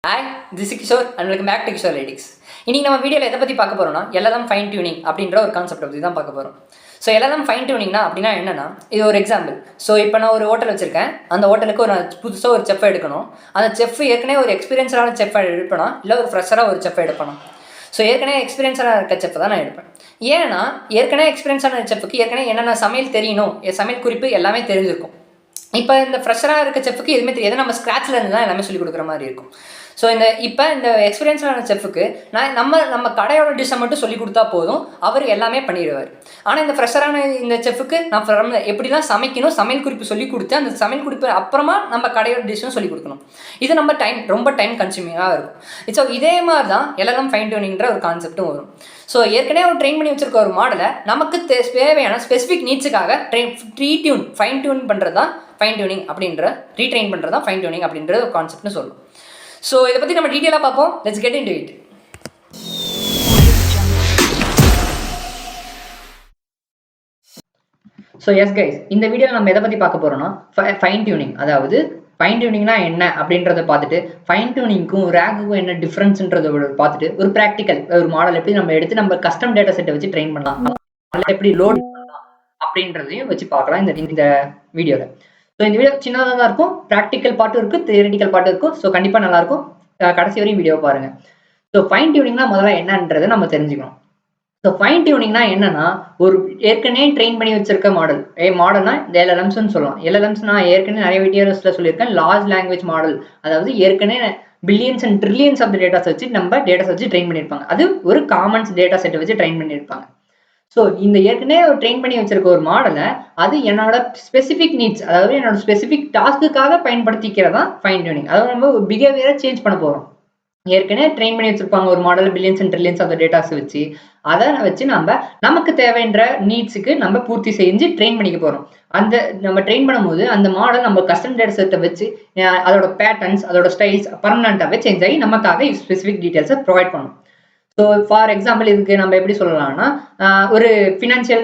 Hi, this is Kishore and welcome back to Kishore லேடிக்ஸ். இன்றைக்கி நம்ம வீடியோவில் எதை பற்றி பார்க்க போகிறோம்னா எல்எல்எம் ஃபைன் டியூனிங் அப்படின்ற ஒரு கான்செப்ட் பற்றி தான் பார்க்க போகிறோம். ஸோ எல்எல்எம் ஃபைன் டியூனிங்னா அப்படின்னா என்னென்னா, இது ஒரு எக்ஸாம்பிள். ஸோ இப்போ நான் ஒரு ஹோட்டல் வச்சுருக்கேன். அந்த ஹோட்டலுக்கு ஒரு புதுசாக ஒரு செஃப் எடுக்கணும். அந்த செஃப் ஏற்கனவே ஒரு எக்ஸ்பீரியன்ஸான செஃப் எடுப்பேனா இல்லை ஒரு ஃப்ரெஷராக ஒரு செஃப் எடுப்பேனா? ஸோ ஏற்கனவே எக்ஸ்பீரியன்ஸாக இருக்க செஃப் தான் நான் எடுப்பேன். ஏன்னா ஏற்கனவே எக்ஸ்பீரியன்ஸான செஃப்புக்கு ஏற்கனவே என்னென்ன சமையல் தெரியணும், சமையல் குறிப்பு எல்லாமே தெரிஞ்சிருக்கும். இப்போ இந்த ஃப்ரெஷராக இருக்க செஃப்புக்கு எதுவுமே தெரியாது. நம்ம ஸ்க்ராட்சில் இருந்து தான் எல்லாமே சொல்லிக் கொடுக்குற மாதிரி இருக்கும். ஸோ இந்த எக்ஸ்பீரியன்ஸான செஃப்புக்கு நம்ம கடையோட டிஷ்ஷை மட்டும் சொல்லி கொடுத்தா போதும், அவர் எல்லாமே பண்ணிடுவார். ஆனால் இந்த ஃப்ரெஷரான இந்த செஃப்புக்கு நான் எப்படிலாம் சமைக்கணும், சமையல் குறிப்பு சொல்லி கொடுத்து அந்த சமையல் குறிப்பு அப்புறமா நம்ம கடையோட டிஷ்ஷும் சொல்லிக் கொடுக்கணும். இது நம்ம ரொம்ப டைம் கன்சியூமிங்காக இருக்கும். ஸோ இதே மாதிரி தான் எல்எல்எம் ஃபைன் டியூனிங்கிற ஒரு கான்செப்ட்டும் வரும். ஸோ ஏற்கனவே ஒரு ட்ரெயின் பண்ணி வச்சிருக்க ஒரு மாடலை நமக்கு தேவையான ஸ்பெசிஃபிக் நீட்ஸுக்காக ஃபைன் டியூன் பண்ணுறது தான் ஃபைன் டியூனிங் அப்படின்ற ரீட்ரெயின் பண்ணுறது தான் ஃபைன் டியூனிங் அப்படின்ற ஒரு கான்செப்ட்னு சொல்லும். ஸோ இதை பற்றி நம்ம டீட்டெயிலாக பார்ப்போம். Let's get into it. So S guys, இந்த வீடியோவில் நம்ம எதை பற்றி பார்க்க போகிறோம்னா ஃபைன் டியூனிங். அதாவது ஃபைன் டியூனிங்னா என்ன அப்படின்றத பார்த்துட்டு ஃபைன் டியூனிங்க்கும் ரேக்குக்கும் என்ன டிஃப்ரென்ஸ்ன்றதை பார்த்துட்டு ஒரு ப்ராக்டிக்கல் ஒரு மாடல் எப்படி நம்ம எடுத்து நம்ம கஸ்டம் டேட்டா செட்டை வச்சு ட்ரெயின் பண்ணலாம், எப்படி லோட் பண்ணலாம் அப்படின்றதையும் வச்சு பார்க்கலாம் இந்த வீடியோவில். ஸோ இந்த வீடியோ சின்னதாக தான் இருக்கும். ப்ராக்டிக்கல் பார்ட்டும் இருக்குது, தியரிட்டிக்கல் பார்ட்டும் இருக்கும். ஸோ கண்டிப்பாக நல்லாயிருக்கும். கடைசி வரையும் வீடியோ பாருங்கள். ஸோ ஃபைன் டியூனிங்னா முதல்ல என்னன்றதை நம்ம தெரிஞ்சுக்கணும். ஸோ ஃபைன் டியூனிங்னா என்னன்னா, ஒரு ஏற்கனவே ட்ரெயின் பண்ணி வச்சிருக்க மாடல்னா இந்த எல்எல்எம்ஸ்ன்னு சொல்லலாம். எல்எல்எம்ஸ் நான் ஏற்கனவே நிறைய வீடியோஸில் சொல்லியிருக்கேன். லார்ஜ் லாங்குவேஜ் மாடல், அதாவது ஏற்கனவே billions and trillions of datas வச்சு டேட்டாஸ் வச்சு ட்ரெயின் பண்ணியிருப்பாங்க. அது ஒரு காமன்ஸ் டேட்டா செட்டை வச்சு ட்ரெயின் பண்ணியிருப்பாங்க. ஸோ இந்த ஏற்கனவே ஒரு ட்ரெயின் பண்ணி வச்சிருக்க ஒரு மாடலை அது என்னோட ஸ்பெசிஃபிக் நீட்ஸ், அதாவது என்னோட ஸ்பெசிஃபிக் டாஸ்க்குக்காக பயன்படுத்திக்கிறதா ஃபைன் டியூனிங். அதாவது நம்ம ஒரு பிஹேவியரை சேஞ்ச் பண்ண போகிறோம். ஏற்கனவே ட்ரெயின் பண்ணி வச்சிருப்பாங்க ஒரு model billions and trillions of datas வச்சு, அதை வச்சு நமக்கு தேவைன்ற நீட்ஸுக்கு நம்ம பூர்த்தி செஞ்சு ட்ரெயின் பண்ணிக்க போகிறோம். அந்த நம்ம ட்ரெயின் பண்ணும்போது அந்த மாடல் நம்ம கஸ்டம் டேட்டா செட்டை வச்சு அதோட பேட்டர்ன்ஸ், அதோட ஸ்டைல்ஸ் பர்மனண்டாகவே சேஞ்ச் ஆகி நமக்காக ஸ்பெசிஃபிக் டீட்டெயில்ஸை ப்ரொவைட் பண்ணும். ஸோ ஃபார் எக்ஸாம்பிள் இதுக்கு நம்ம எப்படி சொல்லலாம்னா, ஒரு ஃபினான்ஷியல்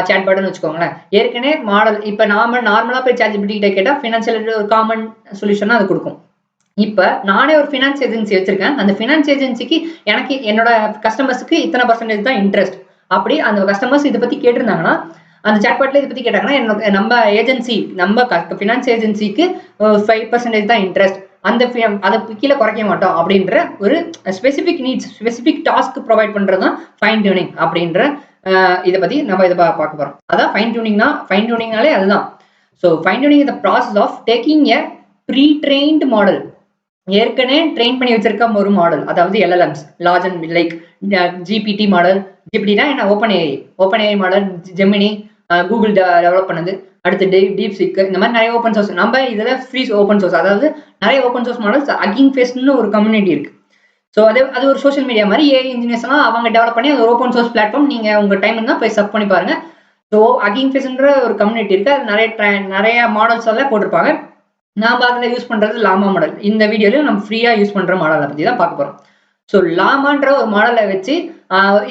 சேட்பாட்னு வச்சுக்கோங்களேன். ஏற்கனவே மாடல் இப்போ நார்மலாக போய் ChatGPT கிட்ட கேட்டால் ஃபினான்ஷியல் ஒரு காமன் சொல்யூஷனாக அது கொடுக்கும். இப்போ நானே ஒரு ஃபினான்ஸ் ஏஜென்சி வச்சிருக்கேன். அந்த ஃபினான்ஸ் ஏஜென்சிக்கு எனக்கு என்னோட கஸ்டமர்ஸுக்கு இத்தனை பர்சன்டேஜ் தான் இன்ட்ரெஸ்ட், அப்படி அந்த கஸ்டமர்ஸ் இதை பற்றி கேட்டிருந்தாங்கன்னா, அந்த சாட்பாட்டில் இதை பற்றி கேட்டாங்கன்னா நம்ம ஏஜென்சி நம்ம ஃபினான்ஸ் ஏஜென்சிக்கு 5% தான் இன்ட்ரெஸ்ட், அதை கீழே குறைக்க மாட்டோம் அப்படின்ற ஒரு specific needs, specific task provide பண்ணுறது தான் ஃபைன் டியூனிங் அப்படின்ற இதை பற்றி நம்ம இதை பார்க்க போகிறோம். அதான் ஃபைன் டியூனிங்னா, ஃபைன் டியூனிங்னாலே அதுதான். So fine tuning is the process of taking a pre-trained model, ஏற்கனவே ட்ரெயின் பண்ணி வச்சிருக்க ஒரு மாடல், அதாவது LLMs, large and like GPT model. ஜிபிடினா என்ன? Open AI model, Gemini, Google develop பண்ணது. அடுத்து டீப்சீக், இந்த மாதிரி நிறைய ஓப்பன் சோர்ஸ். நம்ம இதில் ஃப்ரீ ஓப்பன் சோர்ஸ், அதாவது நிறைய ஓப்பன் சோர்ஸ் மாடல்ஸ். ஹக்கிங் ஃபேஸ்னு ஒரு கம்யூனிட்டி இருக்கு. ஸோ அது ஒரு சோஷியல் மீடியா மாதிரி. ஏஐ இன்ஜினியர்ஸ்லாம் அவங்க டெவலப் பண்ணி அது ஒரு ஓப்பன் சோர்ஸ் பிளாட்ஃபார்ம். நீங்கள் உங்கள் டைம் இருந்தால் போய் சப் பண்ணி பாருங்க. ஸோ ஹக்கிங் ஃபேஸ்ன்ற ஒரு கம்யூனிட்டி இருக்கு. அது நிறைய மாடல்ஸ் எல்லாம் போட்டிருப்பாங்க. நாம் அதில் யூஸ் பண்ணுறது லாமா மாடல். இந்த வீடியோலையும் நம்ம ஃப்ரீயாக யூஸ் பண்ணுற மாடலை பற்றி தான் பார்க்க போகிறோம். ஸோ லாமான்ற ஒரு மாடலை வச்சு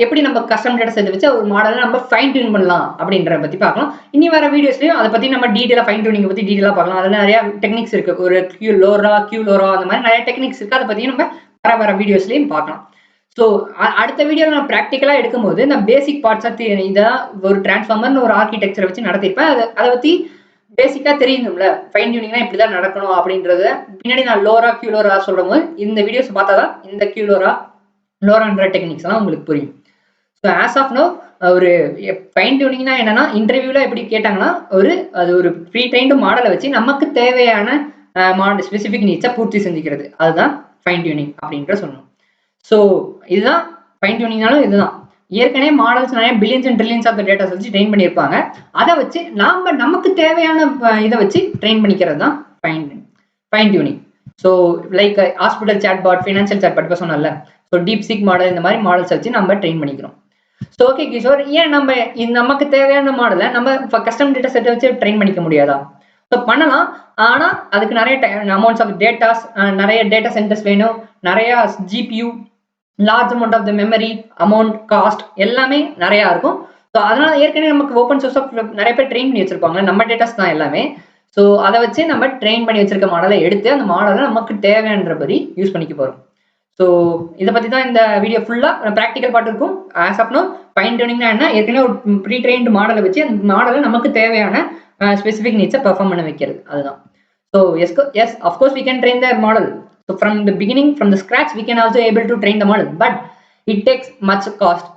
எப்படி நம்ம கஸ்டம் டேட்டா செட் வச்சு ஒரு மாடலை நம்ம ஃபைன் டியூன் பண்ணலாம் அப்படின்றத பற்றி பார்க்கலாம். இனி வர வீடியோஸ்லையும் அதை பற்றி நம்ம டீட்டெயிலாக ஃபைன் டியூனிங்கை பற்றி டீட்டெயிலாக பார்க்கலாம். அதில் நிறையா டெக்னிக்ஸ் இருக்குது. ஒரு கியூ லோரா அந்த மாதிரி நிறைய டெக்னிக்ஸ் இருக்குது. அதை பற்றியும் நம்ம வர வீடியோஸ்லையும் பார்க்கலாம். ஸோ அடுத்த வீடியோவில் நான் ப்ராக்டிக்கலாக எடுக்கும்போது நான் பேசிக் பார்ட்ஸாக இதான் ஒரு டிரான்ஸ்ஃபார்மர்னு ஒரு ஆர்கிடெக்சரை வச்சு நடத்திருப்பேன். அதை பற்றி பேசிக்காக தெரியணும்ல, ஃபைன் டியூனிங்னா இப்படி தான் நடக்கணும் அப்படின்றத பின்னாடி நான் கியூ லோரா சொல்லும் போது இந்த வீடியோஸ் பார்த்தா தான் இந்த கியூ லோரான்ற டெக்னிக்ஸ் எல்லாம் உங்களுக்கு புரியும். ஸோ ஆஸ் ஆஃப் நோ ஒரு ஃபைன் டியூனிங்னா என்னன்னா, இன்டர்வியூவில் எப்படி கேட்டாங்கன்னா அது ஒரு ப்ரீ ட்ரெயின்டு மாடலை வச்சு நமக்கு தேவையான மாடல் ஸ்பெசிஃபிக் நீட்ஸை பூர்த்தி செஞ்சுக்கிறது. அதுதான் ஃபைன் டியூனிங் அப்படின்ற சொல்லணும். ஸோ இதுதான் ஃபைன் டியூனிங்னாலும் இதுதான். ஏற்கனவே மாடல்ஸ் நிறைய billions and trillions of datas வச்சு ட்ரெயின் பண்ணியிருப்பாங்க. அதை வச்சு நமக்கு தேவையான இதை வச்சு ட்ரெயின் பண்ணிக்கிறது தான் fine tuning. So like hospital chatbot, financial chatbot இப்போ சொன்னல. ஸோ டீப்சீக் மாடல், இந்த மாதிரி மாடல்ஸ் வச்சு நம்ம ட்ரெயின் பண்ணிக்கிறோம். ஸோ ஓகே கிஷோர், ஏன் நமக்கு தேவையான மாடலை நம்ம கஸ்டம் டேட்டா செட்டை வச்சு ட்ரெயின் பண்ணிக்க முடியாதா? ஸோ பண்ணலாம். ஆனால் அதுக்கு நிறைய அமௌண்ட்ஸ் ஆஃப் டேட்டாஸ், நிறைய டேட்டா சென்டர்ஸ் வேணும், நிறைய GPU, large amount of the memory, amount, cost எல்லாமே நிறையா இருக்கும். ஸோ அதனால ஏற்கனவே நமக்கு ஓப்பன் சோர்ஸ் ஆஃப் நிறைய பேர் ட்ரெயின் பண்ணி வச்சிருப்பாங்க நம்ம டேட்டாஸ் தான் எல்லாமே. ஸோ அதை வச்சு நம்ம ட்ரெயின் பண்ணி வச்சிருக்க மாடலை எடுத்து அந்த மாடலை நமக்கு தேவையானபடி யூஸ் பண்ணிக்க போகிறோம். ஸோ இதை பற்றி தான் இந்த வீடியோ ஃபுல்லாக ப்ராக்டிக்கல் பார்ட் இருக்கும். ஆஸ் ஆஃப் நோ ஃபைன் டியூனிங்னா என்ன, ஏற்கனவே ஒரு ப்ரீ ட்ரெயின்டு மாடலை வச்சு அந்த மாடலை நமக்கு தேவையான ஸ்பெசிஃபிக் நீட்ஸை பெர்ஃபார்ம் பண்ண வைக்கிறது. அதுதான். So yes of course we can train the model. So from the beginning from the scratch we can also able to train the model, but it takes much cost.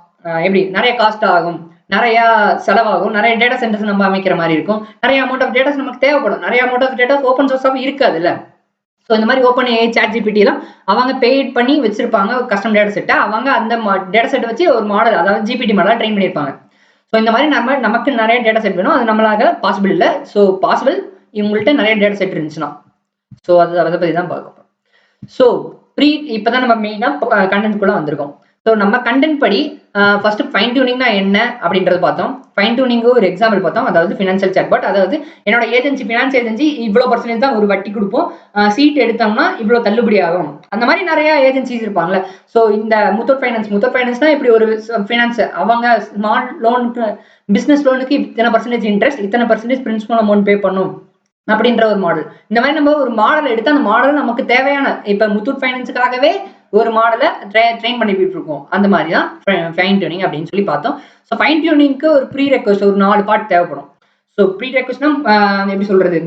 எப்படி நிறைய காஸ்ட் ஆகும், நிறைய செலவாகும், நிறைய data centres நம்ம அமைக்கிற மாதிரி இருக்கும், நிறைய அமௌண்ட் ஆஃப் டேட்டாஸ் நமக்கு தேவைப்படும், நிறைய அமௌண்ட் ஆஃப் டேட்டாஸ் ஓப்பன் சோர்ஸாக இருக்காதுல்ல. ஸோ இந்த மாதிரி ஓப்பன் ஏஐ சாட் ஜிபிடிலாம் அவங்க பெய்ட் பண்ணி வச்சிருப்பாங்க கஸ்டம் டேட்டா செட்டை. அவங்க அந்த டேட்டா செட்டை வச்சு ஒரு மாடல், அதாவது ஜிபிடி மாடலாக ட்ரெயின் பண்ணியிருப்பாங்க. ஸோ இந்த மாதிரி நமக்கு நிறைய டேட்டா செட் வேணும், அது நம்மளாக பாசிபிள் இல்லை. ஸோ பாசிபிள் இவங்கள்ட்ட நிறைய டேட்டா செட் இருந்துச்சுன்னா. ஸோ அதை பற்றி தான் பார்க்க. ஸோ இப்போ தான் நம்ம மெயினாக கண்டென்ட்குள்ளே வந்திருக்கோம். ஸோ நம்ம கண்டென்ட் படி ஃபர்ஸ்ட் ஃபைன் டியூனிங்னா என்ன அப்படின்றது பார்த்தோம். ஃபைன் டியூனிங்கு ஒரு எக்ஸாம்பிள் பார்த்தோம், அதாவது ஃபினான்ஷியல் சாட்பாட். அதாவது என்னோட ஏஜென்சி ஃபினான்ஸ் ஏஜென்சி இவ்வளோ பர்சன்டேஜ் தான் ஒரு வட்டி கொடுப்போம், சீட் எடுத்தோம்னா இவ்வளோ தள்ளுபடி ஆகும். அந்த மாதிரி நிறைய ஏஜென்சிஸ் இருப்பாங்கல்ல. ஸோ இந்த முத்தூட் ஃபைனான்ஸ்னா இப்படி ஒரு ஃபினான்ஸ், அவங்க ஸ்மால் லோனுக்கு பிஸ்னஸ் லோனுக்கு இத்தனை பர்சன்டேஜ் இன்ட்ரெஸ்ட், இத்தனை பர்சன்டேஜ் பிரின்சிபல் அமௌண்ட் பே பண்ணும் அப்படின்ற ஒரு மாடல். இந்த மாதிரி நம்ம ஒரு மாடல் எடுத்து அந்த மாடல் நமக்கு தேவையான, இப்போ முத்தூட் ஃபைனான்ஸுக்காகவே ஒரு மாடலை ட்ரெயின் பண்ணிட்டு இருக்கோம். அந்த மாதிரி தான் ஃபைன் டியூனிங் அப்படின்னு சொல்லி பார்த்தோம். ஸோ ஃபைன் டியூனிங்க்கு ஒரு ப்ரீ ரெக்வஸ்ட் ஒரு 4 பார்ட் தேவைப்படும். ஸோ ப்ரீ ரெக்வஸ்ட்னா எப்படி சொல்றது,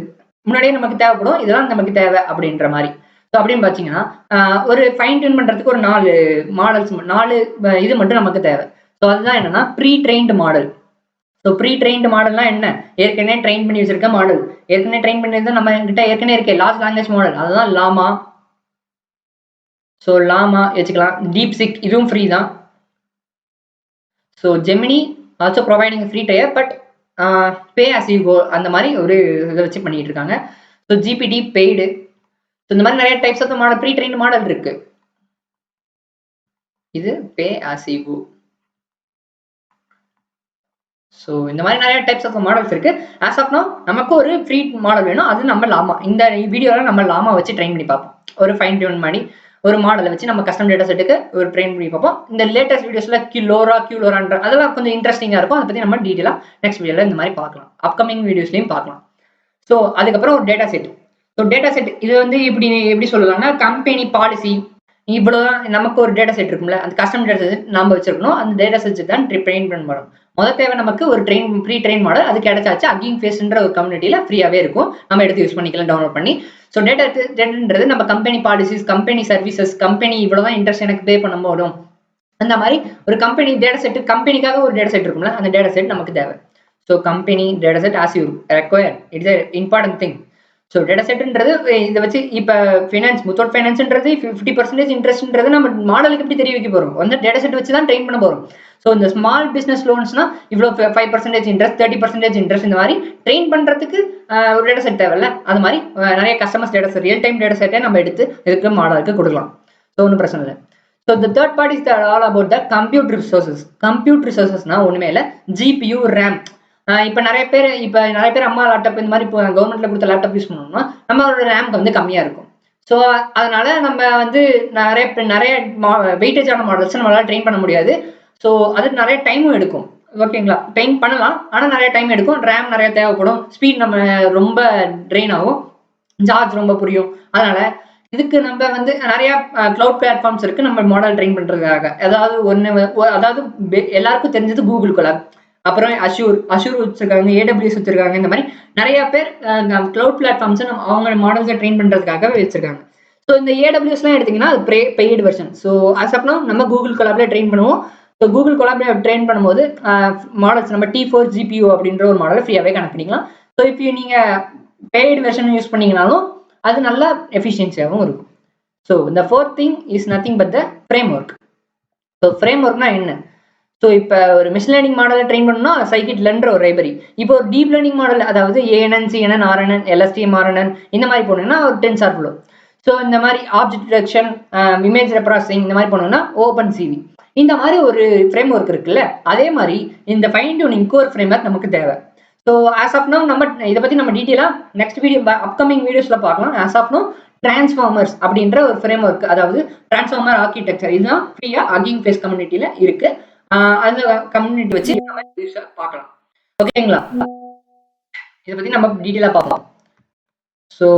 முன்னாடியே நமக்கு தேவைப்படும், இதெல்லாம் நமக்கு தேவை அப்படின்ற மாதிரி. ஸோ அப்படின்னு பார்த்தீங்கன்னா ஒரு ஃபைன் டியூன் பண்ணுறதுக்கு ஒரு 4 மாடல்ஸ், 4 இது மட்டும் நமக்கு தேவை. ஸோ அதுதான் என்னன்னா pre trained model. So pre trained மாடல்னா என்ன, ஏற்கனவே ட்ரெயின் பண்ணி வச்சிருக்க மாடல். ஏற்கனவே ட்ரெயின் பண்ணியிருந்தா நம்ம கிட்ட ஏற்கனவே இருக்கே லார்ஜ் லாங்குவேஜ் மாடல், அதுதான் லாமா. ஸோ லாமா வச்சுக்கலாம். டீப் சிக் இதுவும் ஃப்ரீ தான். So Gemini also providing free tier, but pay as you go அந்த மாதிரி ஒரு இதை வச்சு பண்ணிட்டு இருக்காங்க. So GPT paid. ஸோ இந்த மாதிரி நிறைய types of model, pre trained model இருக்கு. இது pay as you go. So இந்த மாதிரி நிறைய டைப்ஸ் ஆஃப் மாடல்ஸ் இருக்கு. ஆஸ் ஆஃப் நோ நமக்கு ஒரு ஃப்ரீ மாடல் வேணும், அது நம்ம லாமா. இந்த வீடியோவில் நம்ம லாமா வச்சு ட்ரெயின் பண்ணி பார்ப்போம். ஒரு ஃபைன் டியூன் மாதிரி ஒரு மாடலை வச்சு நம்ம கஸ்டம் டேட்டா செட்டுக்கு ஒரு ட்ரெயின் பண்ணி பார்ப்போம். இந்த லேட்டஸ்ட் வீடியோஸ்ல கியூலோரான்ற அதெல்லாம் கொஞ்சம் இன்ட்ரெஸ்டிங்காக இருக்கும். அதை பற்றி நம்ம டீட்டெயிலாக நெக்ஸ்ட் வீடியோவில் இந்த மாதிரி பார்க்கலாம், அப்கமிங் வீடியோஸ்லையும் பார்க்கலாம். ஸோ அதுக்கப்புறம் ஒரு data set. So data set இது வந்து எப்படி சொல்லலாம்னா கம்பெனி பாலிசி இவ்வளோதான். நமக்கு ஒரு டேட்டா செட் இருக்கும்ல, அந்த கஸ்டம் டேட்டா செட் நம்ம வச்சிருக்கணும். அந்த டேட்டா செட் தான் ட்ரெயின் பண்ணணும். முதல் தேவை நமக்கு ஒரு ப்ரீ ட்ரெயின் மாடல், அது கிடைச்சாச்சு. அகிங் ஃபேஸ்ன்ற ஒரு கம்யூனிட்டியில ஃப்ரீயாவே இருக்கும், நம்ம எடுத்து யூஸ் பண்ணிக்கலாம் டவுன்லோட் பண்ணி. ஸோ டேட்டான்றது நம்ம company policies, company services, company இவ்வளோதான் இன்ட்ரெஸ்ட் எனக்கு பே பண்ண போடும், அந்த மாதிரி ஒரு கம்பெனி டேட்டா செட், கம்பெனிக்காக ஒரு டேட்டா செட் இருக்கும்ல, அந்த டேட்டா செட் நமக்கு தேவை. So company data set as you require, it's important thing. So data செட்ன்றது இதை வச்சு இப்போ ஃபினான்ஸ் முத்தூட் ஃபைனான்ஸ்ன்றது 50% இன்ட்ரெஸ்ட்ன்றது நம்ம மாடலுக்கு எப்படி தெரிய வைக்க போகிறோம், வந்து டேட்டா செட் வச்சு தான் ட்ரெயின் பண்ண போகிறோம். ஸோ இந்த ஸ்மால் பிஸ்னஸ் லோன்ஸ்னா இவ்வளோ 5% இன்ட்ரெஸ்ட், 30% இன்ட்ரெஸ்ட், இந்த மாதிரி ட்ரெயின் பண்ணுறதுக்கு ஒரு டேட்டா செட் தேவையில்ல. அது மாதிரி நிறைய customers data set, real time data செட்டை நம்ம எடுத்து இதுக்கு மாடலுக்கு கொடுக்கலாம். ஸோ ஒன்றும் பிரச்சனை இல்லை. So the third part is all about the computer resources. Computer ரிசோர்சஸ்னா ஒன்றுமே இல்லை, ஜிபியூ, ரேம். இப்போ நிறைய பேர் அம்மா லேப்டாப் இந்த மாதிரி கவர்மெண்ட்ல கொடுத்த லேப்டாப் யூஸ் பண்ணோம்னா நம்மளோட ரேம்க்கு வந்து கம்மியாக இருக்கும். ஸோ அதனால நம்ம வந்து நிறைய வெயிட்டேஜான மாடல்ஸ் நம்மளால ட்ரெயின் பண்ண முடியாது. ஸோ அதுக்கு நிறைய டைமும் எடுக்கும். ஓகேங்களா, ட்ரெயின் பண்ணலாம், ஆனால் நிறைய டைம் எடுக்கும். ரேம் நிறைய தேவைப்படும், ஸ்பீட் நம்ம ரொம்ப ட்ரெயின் ஆகும், சார்ஜ் ரொம்ப புரியும். அதனால இதுக்கு நம்ம வந்து நிறைய கிளவுட் பிளாட்ஃபார்ம்ஸ் இருக்கு நம்ம மாடல் ட்ரெயின் பண்றதுக்காக. அதாவது எல்லாருக்கும் தெரிஞ்சது கூகுள் கொலாப், அப்புறம் அஷூர் வச்சிருக்காங்க, ஏடபிள்யூஎஸ் வச்சிருக்காங்க. இந்த மாதிரி நிறைய பேர் கிளவுட் பிளாட்ஃபார்ம்ஸ் அவங்க மாடல்ஸை ட்ரெயின் பண்றதுக்காக வச்சிருக்காங்க. ஸோ இந்த ஏடபிள்யூஎஸ்லாம் எடுத்தீங்கன்னா அது paid version. So as of now நம்ம கூகுள் கொலாப்ல ட்ரெயின் பண்ணுவோம். ஸோ கூகுள் கொலாப்ல ட்ரெயின் பண்ணும்போது மாடல்ஸ் நம்ம T4 GPU அப்படின்ற ஒரு மாடலை ஃப்ரீயாகவே கனெக்ட் பண்ணிக்கலாம். ஸோ இப்போ நீங்கள் பெய்டு வெர்ஷன் யூஸ் பண்ணீங்கனாலும் அது நல்லா எஃபிஷியன்சியாகவும் இருக்கும். ஸோ இந்த fourth thing is nothing but the framework. So ஃப்ரேம் ஒர்க்னா என்ன? ஸோ இப்போ ஒரு மிஷின் லேர்னிங் மாடலை ட்ரெயின் பண்ணணும்னா சைக்கிட்லன்ற ஒரு லைப்ரரி. இப்போ ஒரு டீப் லேர்னிங் மாடல், அதாவது ANN, CNN, RNN, LSTM, RNN இந்த மாதிரி போனீங்கன்னா ஒரு TensorFlow. ஸோ இந்த மாதிரி ஆப்ஜெக்ட் டிடெக்ஷன், இமேஜ் ப்ராசஸிங் இந்த மாதிரி போனோம்னா OpenCV. இந்த மாதிரி ஒரு ஃப்ரேம் ஒர்க் இருக்குல்ல, அதே மாதிரி இந்த ஃபைன் டியூனிங்க்கு ஒரு ஃப்ரேம் ஒர்க் நமக்கு தேவை. ஸோ ஆஸ் ஆஃப் நோ நம்ம இதை பற்றி நம்ம டீட்டெயிலாக நெக்ஸ்ட் வீடியோ அப்கமிங் வீடியோஸில் பார்க்கலாம். ஆஸ் ஆஃப் நோ டிரான்ஸ்ஃபார்மர்ஸ் அப்படின்ற ஒரு ஃப்ரேம் ஒர்க், அதாவது டிரான்ஸ்ஃபார்மர் ஆர்கிடெக்சர், இதுதான் ஃப்ரீயாக அகிங் ஃபேஸ் கம்யூனிட்டியில் இருக்கு. அந்த கம்யூனிட்டி வச்சு நம்ம பார்க்கலாம். ஓகேங்களா, இதை பற்றி நம்ம டீட்டெயிலாக பார்க்கலாம். ஸோ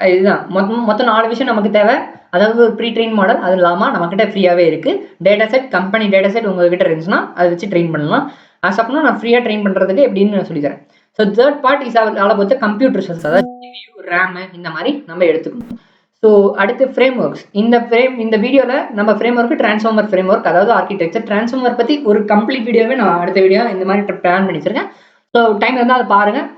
இதுதான் மொத்தம் 4 விஷயம் நமக்கு தேவை. அதாவது ஒரு ப்ரீ ட்ரெயின் மாடல், அது இல்லாமல் நம்மக்கிட்ட ஃப்ரீயாகவே இருக்குது. Data set, company data set உங்ககிட்ட இருந்துச்சுன்னா அதை வச்சு ட்ரெயின் பண்ணலாம். ஆஸ் ஆஃப் நான் ஃப்ரீயாக ட்ரெயின் பண்ணுறதுக்கு எப்படின்னு நான் சொல்லித்தரேன். So third part is all about computer resource, அதாவது CPU, RAM இந்த மாதிரி நம்ம எடுத்துக்கணும். ஸோ அடுத்து ஃப்ரேம் ஒர்க்ஸ். இந்த வீடியோவில் நம்ம frame work transformer frame work, அதாவது ஆர்கிடெக்சர். டிரான்ஸ்ஃபார்மர் பற்றி ஒரு கம்ப்ளீட் வீடியோவே நான் அடுத்த வீடியோ இந்த மாதிரி பிளான் பண்ணி வச்சிருக்கேன். ஸோ டைம் இருந்தால் அதை பாருங்கள்,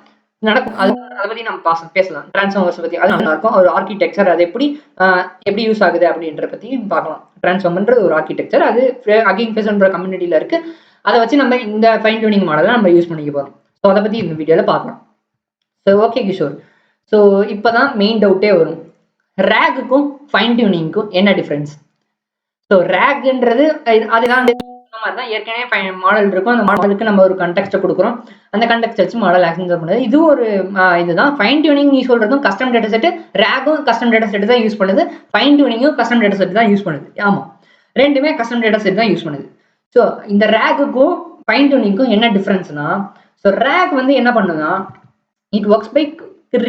நடக்கும். அதை பற்றி நம்ம பேசலாம். டிரான்ஸ்ஃபார்மர்ஸ் பற்றி அது நல்லா இருக்கும். ஒரு ஆர்கிடெக்சர் அது எப்படி யூஸ் ஆகுது அப்படின்ற பற்றி பார்க்கலாம். டிரான்ஸ்ஃபார்மர்ன்றது ஒரு ஆர்கிடெக்சர், அது அகிங் ஃபேஸ்ன்ற கம்யூனிட்டியில் இருக்குது. அதை வச்சு நம்ம இந்த ஃபைன் டியூனிங் மாடலை நம்ம யூஸ் பண்ணிக்க போகிறோம். ஸோ அதை பற்றி இந்த வீடியோவில் பார்க்கலாம். ஸோ ஓகே கிஷோர், ஸோ இப்போ தான் மெயின் டவுட்டே வரும், ரேகுக்கும் ஃபைன் டியூனிங்க்கும் என்ன டிஃப்ரென்ஸ்? ஸோ ரேக்ன்றது அதுதான் மாதிரி தான் ஏற்கனவே மாடல் இருக்கும். அந்த மாடலுக்கு நம்ம ஒரு கண்டெக்ஸ்ட்டை கொடுக்குறோம். அந்த கண்டெக்ஸ்ட் வச்சு மாடல் ஆக்சன்ஸ் பண்ணுது. இது ஒரு இதுதான். ஃபைன் டியூனிங் நீ சொல்றதும் கஸ்டம் டேட்டா செட், ரேகும் கஸ்டம் டேட்டா செட் தான் யூஸ் பண்ணுது. ஃபைன் டியூனிங்கும் கஸ்டம் டேட்டா செட் தான் யூஸ் பண்ணுது. ஆமா, ரெண்டுமே கஸ்டம் டேட்டா செட் தான் யூஸ் பண்ணுது. ஸோ இந்த ரேகுக்கும் ஃபைன் டியூனிங்க்கும் என்ன டிஃபரன்ஸ்னா, ஸோ ரேக் வந்து என்ன பண்ணுன்னா, it works by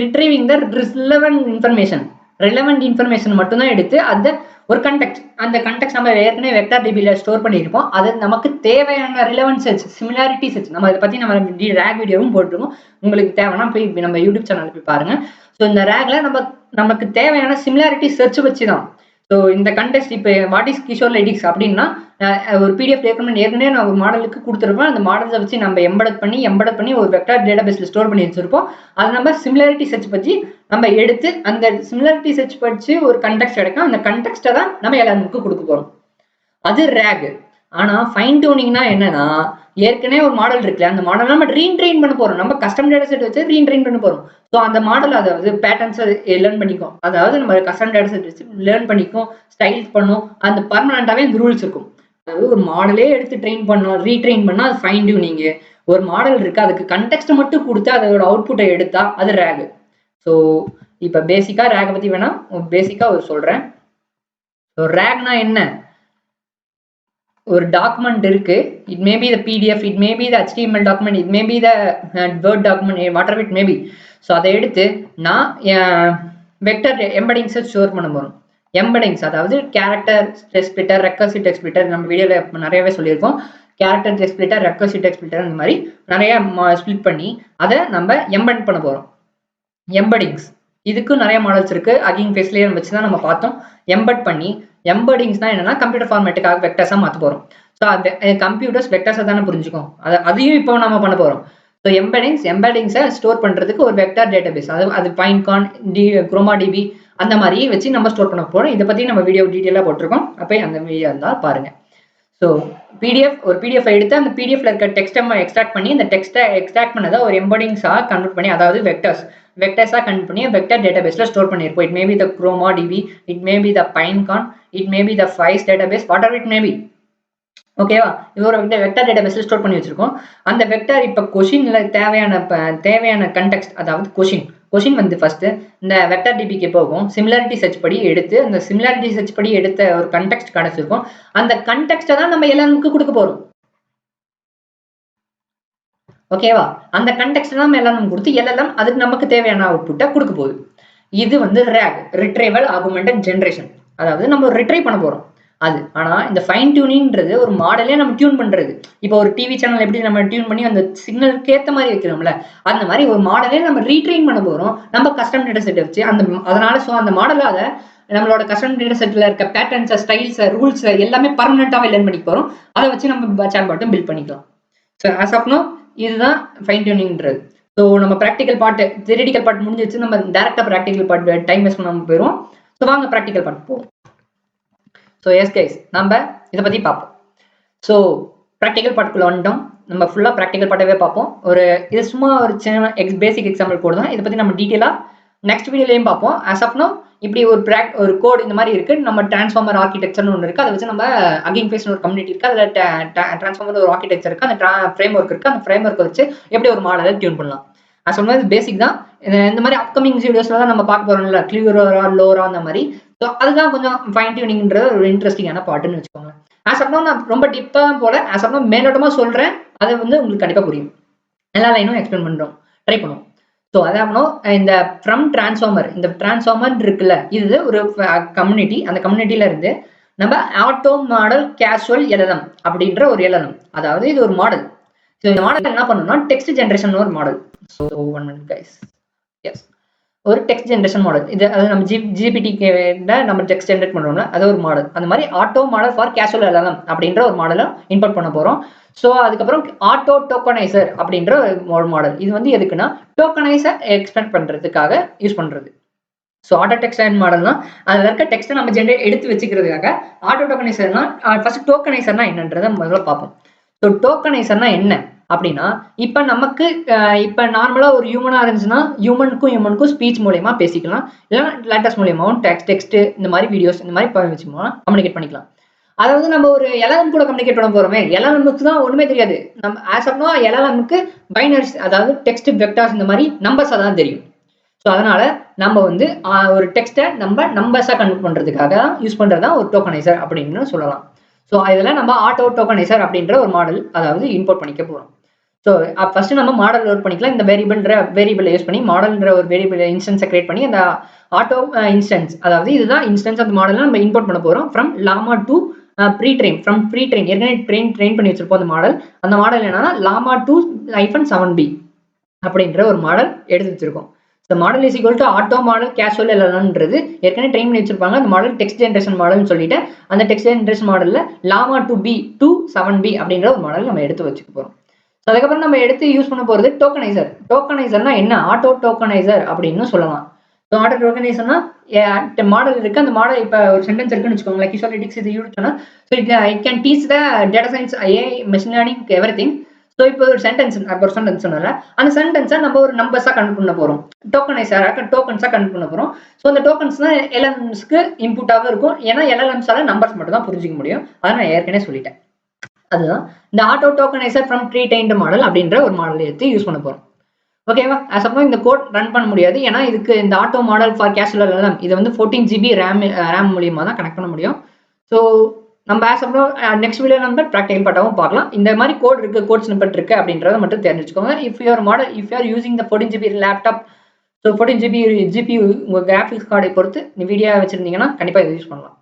retrieving the relevant information மட்டும்தான் எடுத்து ஒரு கண்டெக்ட், அந்த கண்டெக்ட் நம்ம ஏற்கனவே வெக்டார் டிபில ஸ்டோர் பண்ணியிருப்போம். அது நமக்கு தேவையான ரிலவென்ட் செட்ஸ், சிமிலாரிட்டி செட்ஸ், நம்ம அதை பற்றி நம்ம ரேக் வீடியோவும் போட்டுருக்கோம். உங்களுக்கு தேவைன்னா போய் நம்ம யூடியூப் சேனல் போய் பாருங்க. ஸோ இந்த ரேக்ல நமக்கு தேவையான சிமிலாரிட்டி சர்ச் வச்சு தான். ஸோ இந்த கண்டெக்ட் இப்போ வாட் இஸ் கிஷோர் லிரிக்ஸ் அப்படின்னா, ஒரு பிடிஎஃப் ஏற்கனவே நான் ஒரு மாடலுக்கு கொடுத்துருப்போம். அந்த மாடல்ஸை வச்சு நம்ம எம்பெட் பண்ணி ஒரு வெக்டார் டேட்டா பேஸில் ஸ்டோர் பண்ணி வச்சிருப்போம். அது நம்ம சிமிலாரிட்டி சர்ச் பற்றி நம்ம எடுத்து அந்த சிமிலாரிட்டி சர்ச் படிச்சு ஒரு கண்டெக்ஸ்ட் எடுக்கும். அந்த கண்டெக்ஸ்ட்டை தான் நம்ம எல்லாருக்கும் கொடுக்க போகிறோம். அது ரேக். ஆனால் ஃபைன் டியூனிங்னா என்னன்னா, ஏற்கனவே ஒரு மாடல் இருக்குல்ல, அந்த மாடல் நம்ம ரீட்ரெயின் பண்ண போகிறோம். நம்ம கஸ்டம் டேட்டா செட் வச்சு ரீட்ரெயின் பண்ண போகிறோம். ஸோ அந்த மாடல் அதாவது பேட்டர்ன்ஸை லேர்ன் பண்ணிக்கும். அதாவது நம்ம கஸ்டம் டேட்டா செட் வச்சு லேர்ன் பண்ணிக்கும், ஸ்டைல்ஸ் பண்ணும். அந்த பர்மனண்டாகவே அந்த ரூல்ஸ் இருக்கும். அதாவது ஒரு மாடலே எடுத்து ட்ரெயின் பண்ணோம், ரீட்ரெயின் பண்ணால் அது ஃபைன் டியூனிங்கு. ஒரு மாடல் இருக்கு, அதுக்கு கண்டெக்ஸ்ட் மட்டும் கொடுத்து அதோட அவுட்புட்டை எடுத்தா அது ரேக். ஸோ இப்போ பேசிக்காக ரேக்கை பற்றி வேணா பேசிக்காக சொல்கிறேன். ஸோ ரேக்னா என்ன? ஒரு டாக்குமெண்ட் இருக்கு, it may be the PDF, it may be the HTML document, it may be the word document, what ever it may B. So அதை எடுத்து நான் வெக்டர் எம்பெடிங்ஸை ஸ்டோர் பண்ண போகிறோம். எம்பெடிங்ஸ் அதாவது character text splitter, recursive text splitter, நம்ம வீடியோவில் நிறையவே சொல்லியிருக்கோம். Character text splitter, recursive text splitter, இந்த மாதிரி நிறைய ஸ்ப்ளிட் பண்ணி அதை நம்ம எம்பெட் பண்ண போகிறோம். எம்பெடிங்ஸ் இதுக்கு நிறைய மாடல்ஸ் இருக்கு. அகிங் ஃபேஸ்லேயே வச்சு தான் நம்ம பார்த்தோம். எம்பெட் பண்ணி எம்பெடிங்ஸ் தான் என்னன்னா கம்ப்யூட்டர் ஃபார்மேட்டுக்காக வெக்டர்ஸாக மாற்ற போகிறோம். ஸோ கம்ப்யூட்டர்ஸ் வெக்டர்ஸை தானே புரிஞ்சுக்கும், அதையும் இப்போ நம்ம பண்ண போகிறோம். ஸோ எம்பெடிங்ஸை ஸ்டோர் பண்ணுறதுக்கு ஒரு வெக்டார் டேட்டா பேஸ், அது பைன்கான், குரோமா டிபி அந்த மாதிரி வச்சு நம்ம ஸ்டோர் பண்ண போகிறோம். இதை பற்றி நம்ம வீடியோ டீட்டெயிலாக போட்டிருக்கோம். அப்போ அந்த வீடியோ இருந்தால் பாருங்கள். ஸோ ஒரு பிடிஎஃப் எடுத்து அந்த பிடிஎஃப்ல இருக்க டெக்ஸ்ட்டை நம்ம எக்ஸ்ட்ராக்ட் பண்ணி இந்த டெக்ஸ்ட்டை எக்ஸ்ட்ராக்ட் பண்ணதை ஒரு எம்பெடிங்ஸாக கன்வெர்ட் பண்ணி, அதாவது வெக்டர்ஸாக கன்வெர்ட் பண்ணி வெக்டர் டேட்டா பேஸில் ஸ்டோர் பண்ணியிருப்போம். It may be the Chroma DB, it may be the Pinecone, it may be the Faiss database, whatever it may be. ஓகேவா? இது ஒரு வெக்டர் டேட்டா பேஸில் ஸ்டோர் பண்ணி வச்சிருக்கோம். அந்த வெக்டர் இப்போ கொஷினில் தேவையான கண்டெக்ஸ்ட், அதாவது கொஷின் வந்து ஃபர்ஸ்ட் இந்த வெக்டர் டிபிக்கு போகும். சிமிலாரிட்டி சர்ச் படி எடுத்து அந்த சிமிலாரிட்டி சர்ச் படி எடுத்த ஒரு கண்டெக்ஸ்ட் கிடைச்சிருக்கும். அந்த கண்டெக்ஸ்ட்டை தான் நம்ம எல்லாருக்கும் கொடுக்க போறோம். ஓகேவா? அந்த கண்டெக்ஸ்ட் தான் நம்ம எல்லாரும் கொடுத்து எல்லாம் அதுக்கு நமக்கு தேவையான அவுட்புட்டை கொடுக்க போகுது. இது வந்து ரேக், ரிட்ரைவல் ஆகுமெண்டட் ஜென்ரேஷன். அதாவது நம்ம ரிட்ரைவ் பண்ண போறோம் அது. ஆனால் இந்த ஃபைன் டியூனிங்ன்றது ஒரு மாடலே நம்ம டியூன் பண்ணுறது. இப்போ ஒரு டிவி சேனல் எப்படி நம்ம டியூன் பண்ணி அந்த சிக்னலுக்கு ஏற்ற மாதிரி வைக்கிறோம்ல, அந்த மாதிரி ஒரு மாடலே நம்ம ரீட்ரெயின் பண்ண போகிறோம் நம்ம கஸ்டம் டேட்டா செட் வச்சு. அதனால ஸோ அந்த மாடலாக நம்மளோட கஸ்டம் டேட்டா செட்டில் இருக்க பேட்டர்ன்ஸை, ஸ்டைல்ஸை, ரூல்ஸை எல்லாமே பர்மனெண்ட்டாகவே லேர்ன் பண்ணிக்க போகிறோம். அதை வச்சு நம்ம சேட் பாட்டும் பில்ட் பண்ணிக்கலாம். ஸோ ஆஸ் ஆஃப் நோ இதுதான் ஃபைன் டியூனிங்ன்றது. ஸோ நம்ம ப்ராக்டிக்கல் பார்ட், தியரிட்டிக்கல் பார்ட் முடிஞ்சிச்சு. நம்ம டேரக்டாக ப்ராக்டிக்கல் பார்ட் டைம் வேஸ்ட் பண்ணாமல் போயிடும். ஸோ வாங்க ப்ராக்டிக்கல் பார்ட் போவோம். ஸோ எஸ் கைஸ், நம்ம இதை பற்றி பார்ப்போம். ஸோ ப்ராக்டிக்கல் பார்ட்டுக்குள்ளே வந்துட்டோம். நம்ம ஃபுல்லாக ப்ராக்டிக்கல் பார்ட்டவே பார்ப்போம். இது சும்மா ஒரு சின்ன பேசிக் எக்ஸாம்பிள் கோடு தான். இதை பற்றி நம்ம டீட்டெயிலாக நெக்ஸ்ட் வீடியோலையும் பார்ப்போம். ஆஸ் ஆஃப் நோ இப்படி ஒரு கோட் இந்த மாதிரி இருக்குது. நம்ம டிரான்ஸ்ஃபார்மர் ஆர்கிடெக்சர்னு ஒன்று இருக்குது. அதை வச்சு நம்ம அகிங் ஃபேஸ்னு ஒரு கம்யூனிட்டி இருக்குது. அதில் டிரான்ஸ்ஃபார்மர் ஒரு ஆர்கிடெக்சர் இருக்குது. அந்த ஃப்ரேம் ஒர்க் இருக்குது. அந்த ஃப்ரேம் ஒர்க்கை வச்சு எப்படி ஒரு மாடலை டியூன் பண்ணலாம். நான் சொன்னது பேசிக் தான். இந்த மாதிரி அப்கமிங் வீடியோஸில் தான் நம்ம பார்க்க போகிறோம்ல, கிளியரா, லோரா அந்த மாதிரி. ஸோ அதுதான் கொஞ்சம் ஃபைன் டியூனிங்ன்ற ஒரு இன்ட்ரெஸ்டிங்கான பார்ட்டுன்னு வச்சுக்கோங்க. ஆஸ் ஆஃப் நோ நான் ரொம்ப டிப்பாக போல, ஆஸ் ஆஃப் நோ மேலோட்டமாக சொல்கிறேன். அதை வந்து உங்களுக்கு கண்டிப்பாக புரியும். எல்லா லைனும் எக்ஸ்பிளைன் பண்ணுறோம், ட்ரை பண்ணுவோம். ஸோ அதாவணும் இந்த ஃப்ரம் டிரான்ஸ்ஃபார்மர், இந்த டிரான்ஸ்ஃபார்மர் இருக்குல்ல, இது ஒரு கம்யூனிட்டி. அந்த கம்யூனிட்டியில இருந்து நம்ம ஆட்டோ மாடல் கேஷுவல் எல்எல்எம் அப்படின்ற ஒரு எல்எல்எம், அதாவது இது ஒரு மாடல். ஸோ இந்த மாடல் என்ன பண்ணணும்னா டெக்ஸ்ட் ஜென்ரேஷன் ஒரு model. So 1 minute guys. Yes, ஒரு டெக்ஸ்ட் ஜென்ரேஷன் மாடல். இது அது நம்ம ஜிபிடிக்கு நம்ம டெக்ஸ்ட் ஜென்ரேட் பண்ணுறோம்ல, அது ஒரு மாடல். அந்த மாதிரி auto model for casual LLM அப்படின்ற ஒரு மாடலை இம்போர்ட் பண்ண போகிறோம். ஸோ அதுக்கப்புறம் ஆட்டோ டோக்கனைசர் அப்படின்ற ஒரு மாடல். இது வந்து எதுக்குன்னா டோக்கனைசர் எக்ஸ்பெண்ட் பண்ணுறதுக்காக யூஸ் பண்ணுறது. ஸோ ஆட்டோ டெக்ஸ்ட் மாடல்னா அதில் இருக்க டெக்ஸ்ட்டை நம்ம எடுத்து வச்சுக்கிறதுக்காக. ஆட்டோ டோக்கனைசர்னா ஃபர்ஸ்ட் டோக்கனைசர்னா என்னன்றதை முதல்ல பார்ப்போம். ஸோ டோக்கனைசர்னா என்ன அப்படின்னா, இப்போ நமக்கு இப்போ நார்மலாக ஒரு ஹியூமனாக இருந்துச்சுன்னா ஹியூமனுக்கும் ஸ்பீச் மூலயமா பேசிக்கலாம், இல்லைன்னா லெட்டர்ஸ் மூலியமாகவும் டெக்ஸ்ட் இந்த மாதிரி வீடியோஸ் இந்த மாதிரி வச்சுமா கம்யூனிகேட் பண்ணிக்கலாம். அதாவது நம்ம ஒரு எல்எல்எம் கூட கம்யூனிகேட் பண்ண போறோமே, எல்எல்எம்க்கு தான் ஒண்ணுமே தெரியாது. நம்ம ஆஸ் ஆஃப் நோ எல்எல்எம்க்கு பைனரிஸ், அதாவது டெக்ஸ்ட் வெக்டார்ஸ் இந்த மாதிரி நம்பர்ஸா தான் தெரியும். ஸோ அதனால நம்ம வந்து ஒரு டெக்ஸ்ட்டை நம்ம நம்பர்ஸா கன்வெர்ட் பண்றதுக்காக யூஸ் பண்றதா ஒரு டோக்கனைசர் அப்படின்னு சொல்லலாம். ஸோ இதில் நம்ம ஆட்டோ டோக்கனைசர் அப்படின்ற ஒரு மாடல் அதாவது இம்போர்ட் பண்ணிக்க போறோம். ஸோ ஃபர்ஸ்ட் நம்ம மாடல் லோட் பண்ணிக்கலாம். இந்த வேரியபிள் யூஸ் பண்ணி மாடல்ன்ற ஒரு வேரியபிள் இன்ஸ்டன்ஸை கிரியேட் பண்ணி அந்த ஆட்டோ இன்ஸ்டன்ஸ், அதாவது இதுதான் இன்ஸ்டன்ஸ் அந்த மாடலை நம்ம இம்போர்ட் பண்ண போறோம் from Lama to pre-train. From pre-train ஏற்கனவே ட்ரெயின் பண்ணி வச்சிருப்போம் அந்த மாடல். அந்த மாடல் என்னன்னா லாமா 2-7b அப்படின்ற ஒரு மாடல் எடுத்து வச்சிருக்கோம். இந்த model is equal to auto model causal எல்எல்எம்ன்றது ஏற்கனவே ட்ரெயின் பண்ணி வச்சிருப்பாங்க. அந்த மாடல் டெக்ஸ்ட் ஜென்ரேஷன் மாடல்னு சொல்லிட்டு அந்த டெக்ஸ்ட் ஜென்ரேஷன் மாடல்ல லாமா 2-7b அப்படின்ற ஒரு மாடல் நம்ம எடுத்து வச்சுக்க போறோம். ஸோ அதுக்கப்புறம் நம்ம எடுத்து யூஸ் பண்ண போறது டோக்கனைசர். டோக்கனைசர்னா என்ன? ஆட்டோ டோக்கனைசர் அப்படின்னு சொல்லலாம். ஸோ ஆட்டோ டோக்கனைசர்னா மாடல் இருக்கு. அந்த மாடல் இப்போ ஒரு சென்டென்ஸ் இருக்குன்னு வச்சுக்கோங்களேன். கிஷோரெட்டிக்ஸ் இது யூஸ் பண்ணா so I can teach the data science, AI, machine learning, everything. So இப்போ ஒரு சென்டென்ஸ் சொன்னால அந்த சென்டென்ஸை நம்ம ஒரு நம்பர்ஸா கன்வெர்ட் பண்ண போறோம், டோக்கன்ஸா கன்வெர்ட் பண்ண போறோம். ஸோ அந்த டோக்கன்ஸ் தான் எல்எல்எம்ஸ்க்கு இன்புட்டாகவும் இருக்கும். ஏன்னா எல்எல்எம்ஸால நம்பர்ஸ் மட்டும் தான் புரிஞ்சிக்க முடியும். அதை நான் ஏற்கனவே சொல்லிட்டேன். அதுதான் இந்த auto tokeniser from pre-trained model அப்படின்ற ஒரு மாடல் எடுத்து யூஸ் பண்ண போறோம். ஓகேவா? ஆஸ் ஆஃப் நோ இந்த கோட் ரன் பண்ண முடியாது. ஏன்னா இதுக்கு இந்த auto model for casual LLM இதை வந்து 14GB ரேம் மூலியமா தான் கனெக்ட் பண்ண முடியும். ஸோ நம்ம as of now next video நம்ம ப்ராக்டிகல் பார்ட்டாவும் பார்க்கலாம். இந்த மாதிரி கோட் இருக்கு, கோட் ஸ்னிப்பெட் இருக்கு அப்படின்றத மட்டும் தெரிஞ்சுக்கோங்க. If you are using the 14GB laptop, so 14GB GPU உங்க கிராஃபிக்ஸ் கார்டை பொறுத்து நீ வீடியோ வச்சிருந்தீங்கன்னா கண்டிப்பா இதை யூஸ் பண்ணலாம்.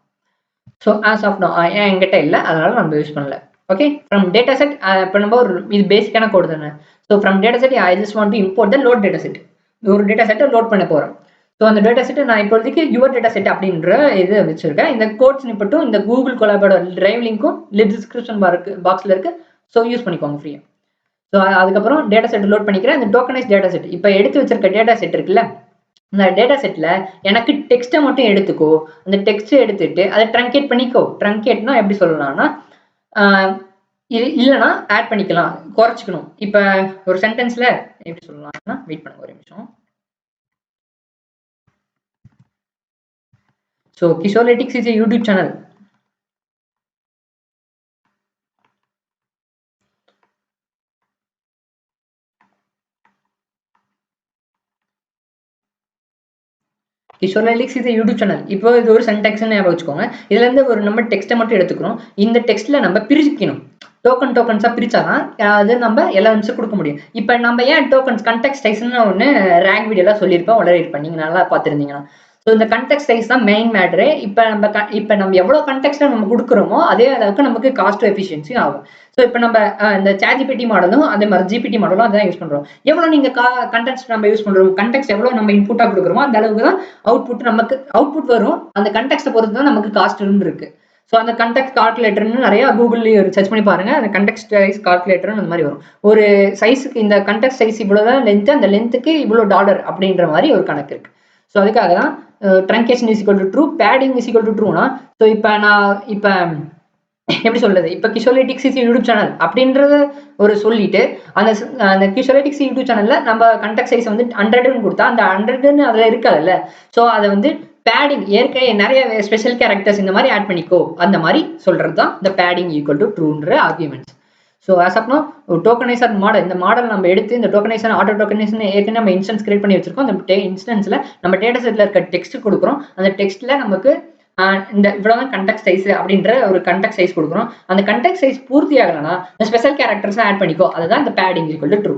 ஸோ ஆஸ் ஆஃப் நோ என்கிட்ட இல்லை, அதனால நம்ம யூஸ் பண்ணல. ஓகே, ஃப்ரம் டேட்டா செட் இப்போ நம்ம ஒரு இது பேசிக்கான கோட் தானே. So from data set I just want to import the load data set. ஒரு டேட்டா செட்டை லோட் பண்ண போகிறோம். ஸோ அந்த டேட்டா செட்டை நான் இப்போதைக்கு யுவர் டேட்டா செட் அப்படின்ற இது வச்சிருக்கேன். இந்த கோட் ஸ்னிப்பெட்டும் இந்த கூகுள் கொலாபோட டிரைவ் லிங்க்கும் டிஸ்கிரிப்ஷன் பாக்ஸில் இருக்கு. ஸோ யூஸ் பண்ணிக்கோங்க ஃப்ரீயாக. ஸோ அதுக்கப்புறம் டேட்டா செட் லோட் பண்ணிக்கிறேன். இந்த டோக்கனைஸ் டேட்டா செட் இப்போ எடுத்து வச்சிருக்க டேட்டா செட் இருக்குல்ல, அந்த டேட்டா செட்டில் எனக்கு டெக்ஸ்ட்டை மட்டும் எடுத்துக்கோ. அந்த டெக்ஸ்ட்டை எடுத்துட்டு அதை ட்ரங்கேட் பண்ணிக்கோ. ட்ரங்கேட்னா எப்படி சொல்லலாம்னா இல்லைன்னா ஆட் பண்ணிக்கலாம், குறைச்சிக்கணும். இப்போ ஒரு சென்டென்ஸ்ல எப்படி சொல்லலாம்னா, வெயிட் பண்ணுங்க ஒரு நிமிஷம். So Kishoretics is a YouTube channel. Kishoretics is a YouTube channel. இப்போ இது ஒரு சென்டெக்ஸ்னு ஞாபகம் வச்சுக்கோங்க. இதுல இருந்து ஒரு நம்ம டெக்ஸ்ட்டை மட்டும் எடுத்துக்கிறோம். இந்த டெக்ஸ்ட்ல நம்ம பிரிக்கணும். டோக்கன்ஸா பிரிச்சாதான் அது நம்ம எல்எல்எம்ஸ் கொடுக்க முடியும். இப்போ நம்ம ஏன் டோக்கன்ஸ் கண்டெக்ஸ்ட் சைஸ்னு ஒன்று ரேங்க் வீடியோலாம் சொல்லியிருப்போம், வளரிருப்பேன், நீங்க நல்லா பார்த்துருந்தீங்கன்னா. ஸோ இந்த கண்டெக்ஸ்ட் சைஸ் தான் மெயின் மேட்ரு. இப்போ நம்ம எவ்வளோ கண்டெக்ஸ்ட்டை நம்ம கொடுக்குறோமோ அதே அளவுக்கு நமக்கு காஸ்ட் எஃபிஷியன்சி ஆகும். ஸோ இப்போ நம்ம இந்த ChatGPT மாடலும் அதே மாதிரி GPT மாடலும் அதான் யூஸ் பண்ணுறோம். எவ்வளோ நீங்கள் கண்டெக்ஸ்ட் நம்ம யூஸ் பண்ணுறோம், கண்டெக்ஸ்ட் எவ்வளோ நம்ம இன்புட்டாக கொடுக்குறோமோ அந்த அளவுக்கு தான் அவுட்புட் வரும். அந்த கண்டெக்ஸ்ட்டை பொறுத்து தான் நமக்கு காஸ்ட் இருக்கு. ஸோ அந்த கண்டெக்ஸ்ட் கால்குலேட்டர்னு நிறைய கூகுள்லேயே சர்ச் பண்ணி பாருங்க. அந்த கண்டெக்ஸ்ட் சைஸ் கால்குலேட்டர்னு அந்த மாதிரி வரும். ஒரு சைஸுக்கு இந்த கண்டெக்ஸ்ட் சைஸ் இவ்வளோதான் லென்த், அந்த லென்த்துக்கு இவ்வளோ டாலர் அப்படின்ற மாதிரி ஒரு கணக்கு இருக்கு. ஸோ அதுக்காக தான் truncation is equal to true, padding is equal to ட்ரூனா. ஸோ இப்போ நான் எப்படி சொல்றது, இப்போ கிஷோரெட்டிக்ஸ் இஸ் யூடியூப் சேனல் அப்படின்றது ஒரு சொல்லிட்டு அந்த கிஷோரெட்டிக்ஸ் யூடியூப் சேனல்ல நம்ம கண்டெக்ஸ்ட் சைஸ் வந்து 100ன்னு கொடுத்தா அந்த 100ன்னு அதில் இருக்காதுல்ல. ஸோ அதை வந்து பேடிங் ஏற்கனவே நிறைய ஸ்பெஷல் கேரக்டர்ஸ் இந்த மாதிரி ஆட் பண்ணிக்கோ, அந்த மாதிரி சொல்றது தான் இந்த பேடிங் ஈக்குவல் டு ட்ரூன்ற arguments. So as of no tokenizer model, இந்த மாடல் நம்ம எடுத்து இந்த டோக்கனைசர் ஆட்டோ டோக்கனைசர் ஏற்கனவே நம்ம இன்ஸ்டன்ஸ் கிரியேட் பண்ணி வச்சிருக்கோம். அந்த இன்ஸ்டன்ஸ்ல நம்ம டேட்டா செட்ல இருக்க டெக்ஸ்ட் கொடுக்குறோம். அந்த டெக்ஸ்ட்ல நமக்கு இந்த இவ்வளவுதான் கண்டெக்ஸ்ட் சைஸ் அப்படின்ற ஒரு கண்டெக்ஸ்ட் சைஸ் கொடுக்குறோம். அந்த கண்டெக்ஸ்ட் சைஸ் பூர்த்தி ஆகலைன்னா இந்த ஸ்பெஷல் கேரக்டர்ஸ் ஆட் பண்ணிக்கோ, அதுதான் இந்த பேடிங் ஈக்குவல் டு ட்ரூ.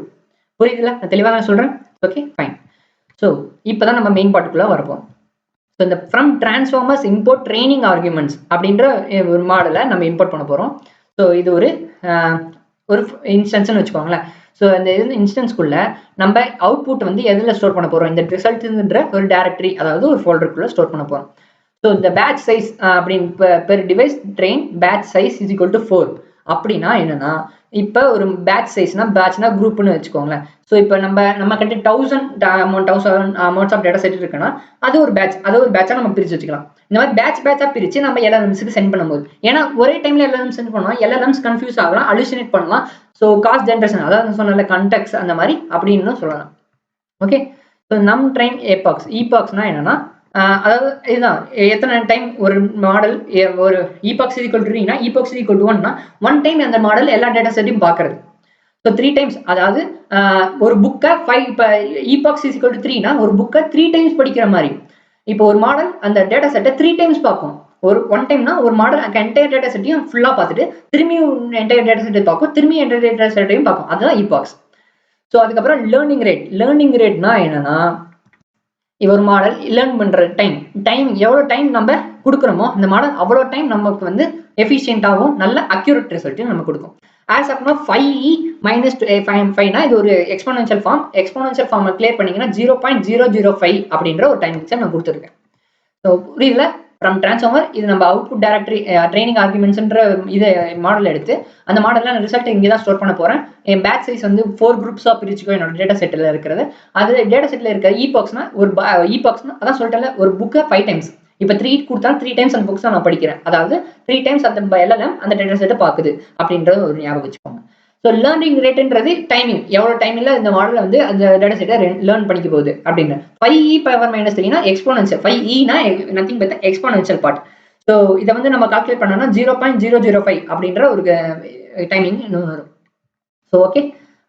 புரியுதுல? நான் தெளிவாக சொல்றேன். Okay fine. ஸோ இப்போ தான் நம்ம மெயின் பார்ட்டுக்குள்ளே வரப்போம். ஸோ இந்த from transformers import training arguments அப்படின்ற ஒரு மாடலை நம்ம இம்போர்ட் பண்ண போகிறோம். ஸோ இது ஒரு இன்ஸ்டன்ஸ்னு வச்சுக்கோங்களேன். ஸோ அந்த இன்ஸ்டன்ஸ்குள்ள நம்ம அவுட்புட் வந்து எதில் ஸ்டோர் பண்ண போகிறோம், இந்த ரிசல்ட்ன்ற ஒரு டைரக்டரி, அதாவது ஒரு ஃபோல்டருக்குள்ளே ஸ்டோர் பண்ண போகிறோம். ஸோ இந்த பேட்ச் சைஸ் அப்படின்னு per device train batch size is equal to 4 அப்படின்னா என்னன்னா, இப்போ ஒரு பேட்ச் சைஸ்னா பேட்ச்னா குரூப்னு வச்சுக்கோங்களேன். ஸோ இப்போ நம்ம கிட்ட 1000 அமௌண்ட்ஸ் ஆஃப் டேட்டா செட் இருக்குன்னா அது ஒரு பேட்சா நம்ம பிரிச்சு வச்சுக்கலாம். இந்த மாதிரி பேட்சா பிரிச்சு நம்ம LLMஸ்க்கு சென்ட் பண்ணும்போது, ஏன்னா ஒரே டைம்ல LLM சென்ட் பண்ணோம், LLMs கன்ஃபியூஸ் ஆகலாம், அலுசினேட் பண்ணலாம். ஸோ காஸ்ட் ஜென்ரேஷன், அதாவது சொன்ன கான்டெக்ட்ஸ் அந்த மாதிரி அப்படின்னு சொல்லலாம். ஓகே. ஸோ நம் ட்ரெயின் ஈபாக்ஸ்னா என்னன்னா, அதாவது இதுதான் எத்தனை டைம் ஒரு மாடல் ஒரு ஈபாக்ஸ் ஈக்குவல் டு 3னா ஈபாக்ஸ் ஈக்குவல் டு 1னா 1 டைம் அந்த மாடல் எல்லா டேட்டா செட்டையும் பார்க்கறது. ஸோ 3 டைம்ஸ், அதாவது ஒரு புக்கை 5 இப்போ ஈபாக்ஸ் ஈக்குவல் டு 3னா ஒரு புக்கை 3 டைம்ஸ் படிக்கிற மாதிரி. இப்போ ஒரு மாடல் அந்த டேட்டா செட்டை 3 டைம்ஸ் பார்க்கும். ஒரு 1 டைம்னா ஒரு மாடல் என்டையர் டேட்டா செட்டையும் ஃபுல்லாக பார்த்துட்டு திரும்பியும் என்டையர் டேட்டா செட்டை பார்க்கும், திரும்பி என்டையர் டேட்டா செட்டையும் பார்க்கும். அதுதான் ஈபாக்ஸ். ஸோ அதுக்கப்புறம் லேர்னிங் ரேட்னா என்னன்னா, ஒரு மாடல் லேர்ன் பண்ற டைம் எவ்வளோ டைம் நம்ம கொடுக்குறோமோ அந்த மாடல் அவ்வளோ டைம் நமக்கு வந்து எஃபிஷியன்ட்டாகவும் நல்ல அக்யூரேட் ரிசல்ட்டையும் நம்ம கொடுக்கும். ஆஸ் ஆஃப்னா 5e மைனஸ் 5னா இது ஒரு எக்ஸ்போனென்ஷியல் ஃபார்ம் கிளியர் பண்ணீங்கன்னா 0.005 அப்படின்ற ஒரு டைம் மிக்சர் நான் கொடுத்துருக்கேன். ஸோ புரியல, ஃப்ரம் டிரான்ஸ்ஃபார்மர் இது நம்ம அவுட்புட் டைரக்டரி ட்ரைனிங் ஆர்குமெண்ட்ஸ்ன்ற இதை மாடல் எடுத்து அந்த மாடலில் ரிசல்ட் இங்கே தான் ஸ்டோர் பண்ண போகிறேன். என் பேட்ச் சைஸ் வந்து 4 குரூப்ஸாக பிரிச்சுக்கோ என்னோட டேட்டா செட்டில் இருக்கிறது. அது டேட்டா செட்டில் இருக்கிற ஈபாக்ஸ்னா அதான் சொல்லிட்டேன், ஒரு புக்கை 5 டைம்ஸ். இப்போ 3 கொடுத்தா 3 டைம்ஸ் அந்த புக்ஸ் நான் படிக்கிறேன், அதாவது 3 டைம்ஸ் அந்த LLM அந்த டேட்டா செட்டை பார்க்குது அப்படின்றது ஒரு ஞாபகம் வச்சுக்கோங்க. ஸோ லேர்னிங் ரேட்டுன்றது டைமிங், எவ்வளோ டைமில் இந்த மாடலில் வந்து அந்த டேட்டா செட்டை லேர்ன் பண்ணிக்க போகுது அப்படின்னு. 5e⁻³ எக்ஸ்போனன்ஷியல், 5eனா nothing but exponential part. So இதை வந்து நம்ம கால்குலேட் பண்ணோம்னா 0.005 அப்படின்ற ஒரு டைமிங் வரும். ஸோ ஓகே,